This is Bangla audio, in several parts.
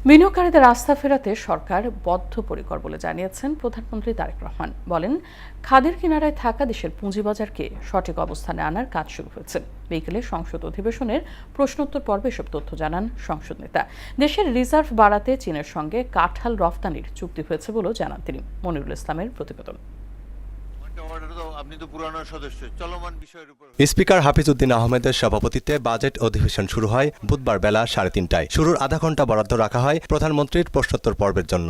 বিনিয়োগকারীদের আস্থা ফেরাতে সরকার বদ্ধপরিকর বলে জানিয়েছেন প্রধানমন্ত্রী তারেক রহমান। বলেন, খাদের কিনারায় থাকা দেশের পুঁজিবাজারকে সঠিক অবস্থানে আনার কাজ শুরু হয়েছে। বিকেলে সংসদ অধিবেশনের প্রশ্নোত্তর পর্বে এসব তথ্য জানান সংসদ নেতা। দেশের রিজার্ভ বাড়াতে চীনের সঙ্গে কাঁঠাল রফতানির চুক্তি হয়েছে বলেও জানান তিনি। মনিরুল ইসলামের প্রতিবেদন। স্পিকার হাফিজ উদ্দিন আহমেদের সভাপতিত্বে বাজেট অধিবেশন শুরু হয় বুধবার বেলা 3:30টায়। শুরুর আধা ঘন্টা বরাদ্দ রাখা হয় প্রধানমন্ত্রীর প্রশ্নোত্তর পর্বের জন্য,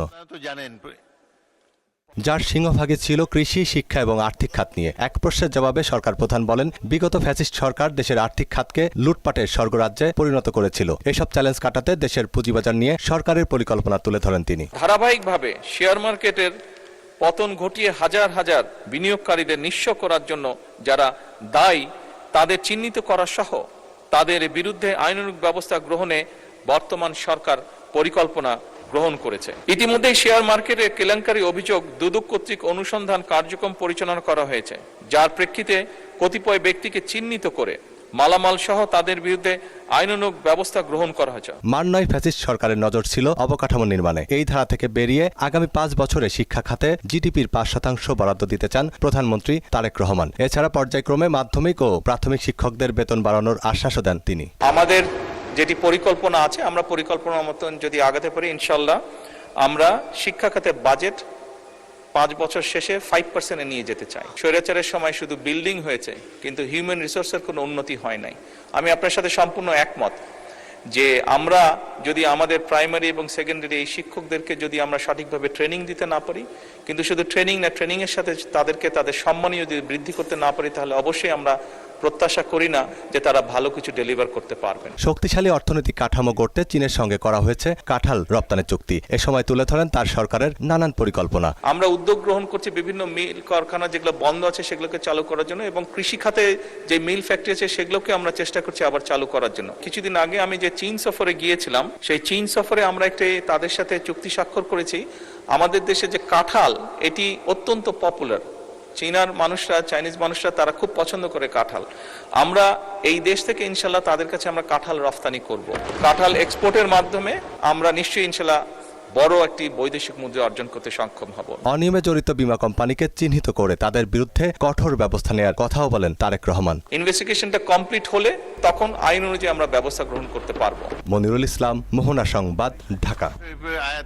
যার সিংহভাগে ছিল কৃষি, শিক্ষা এবং আর্থিক খাত নিয়ে। এক প্রশ্নের জবাবে সরকার প্রধান বলেন, বিগত ফ্যাসিস্ট সরকার দেশের আর্থিক খাতকে লুটপাটের স্বর্গরাজ্যে পরিণত করেছিল। এসব চ্যালেঞ্জ কাটাতে দেশের পুঁজিবাজার নিয়ে সরকারের পরিকল্পনা তুলে ধরেন তিনি। ধারাবাহিকভাবে শেয়ার মার্কেটের পতন ঘটিয়ে হাজার হাজার বিনিয়োগকারীদের নিঃস্ব করার জন্য যারা দায়ী তাদের চিহ্নিত করা সহ তাদের বিরুদ্ধে আইনানুগ ব্যবস্থা গ্রহণে বর্তমান সরকার পরিকল্পনা গ্রহণ করেছে। ইতিমধ্যেই শেয়ার মার্কেটের কেলেঙ্কারি অভিযোগ দুদক কর্তৃক অনুসন্ধান কার্যক্রম পরিচালনা করা হয়েছে, যার প্রেক্ষিতে কতিপয় ব্যক্তিকে চিহ্নিত করে মালামাল সহ তাদের বিরুদ্ধে আইনানুগ ব্যবস্থা গ্রহণ করা হয়েছে। মান্নায় ফ্যাসিস্ট সরকারের নজর ছিল অবকাঠামো নির্মাণে। এই ধারা থেকে বেরিয়ে আগামী 5 বছরে শিক্ষা খাতে জিডিপির 5% বরাদ্দ দিতে চান প্রধানমন্ত্রী তারেক রহমান। এছাড়া পর্যায়ক্রমে মাধ্যমিক ও প্রাথমিক শিক্ষকদের বেতন বাড়ানোর আশ্বাসও দেন তিনি। আমাদের যেটি পরিকল্পনা আছে, আমরা পরিকল্পনা মতন যদি আগাতে পারি, ইনশাল্লাহ আমরা শিক্ষা খাতে বাজেট 5 বছর শেষে 5% নিয়ে যেতে চাই। স্বৈরাচারের সময় শুধু বিল্ডিং হয়েছে, কিন্তু হিউম্যান রিসোর্সের কোনো উন্নতি হয় নাই। আমি আপনার সাথে সম্পূর্ণ একমত যে আমরা যদি আমাদের প্রাইমারি এবং সেকেন্ডারি এই শিক্ষকদেরকে যদি আমরা সঠিকভাবে ট্রেনিং দিতে না পারি, কিন্তু শুধু ট্রেনিং না, ট্রেনিং এর সাথে তাদেরকে তাদের সম্মানীয় যদি বৃদ্ধি করতে না পারি, তাহলে অবশ্যই আমরা প্রত্যাশা করি না যে তারা ভালো কিছু ডেলিভার করতে পারবেন। শক্তিশালী অর্থনৈতিক কাঠামো গড়তে চীনের সঙ্গে করা হয়েছে কাঁঠাল রপ্তানি চুক্তি। এ সময় তুলে ধরেন তার সরকারের নানান পরিকল্পনা। আমরা উদ্যোগ গ্রহণ করছি বিভিন্ন মিল কারখানা যেগুলো বন্ধ আছে সেগুলোকে চালু করার জন্য, এবং কৃষি খাতে যে মিল ফ্যাক্টরি আছে সেগুলোকে আমরা চেষ্টা করছি আবার চালু করার জন্য। কিছুদিন আগে আমি যে চীন সফরে গিয়েছিলাম, সেই চীন সফরে আমরা একটি তাদের সাথে চুক্তি স্বাক্ষর করেছি। আমাদের দেশে যে কাঁঠাল, এটি অত্যন্ত পপুলার। চাইনিজ মানুষরা তারা খুব পছন্দ করে কাঁঠাল। আমরা এই দেশ থেকে ইনশাল্লাহ তাদের কাছে আমরা কাঁঠাল রফতানি করব। কাঁঠাল এক্সপোর্টের মাধ্যমে আমরা নিশ্চয়ই ইনশাল্লাহ বড় একটি বৈদেশিক মুদ্রা অর্জন করতে সক্ষম হব। অনিয়মে জড়িত বীমা কোম্পানিকে চিহ্নিত করে তাদের বিরুদ্ধে কঠোর ব্যবস্থা নেওয়ার কথাও বলেন তারেক রহমান। ইনভেস্টিগেশনটা কমপ্লিট হলে তখন আইন অনুযায়ী আমরা ব্যবস্থা গ্রহণ করতে পারবো। মনিরুল ইসলাম, মোহনা সংবাদ, ঢাকা।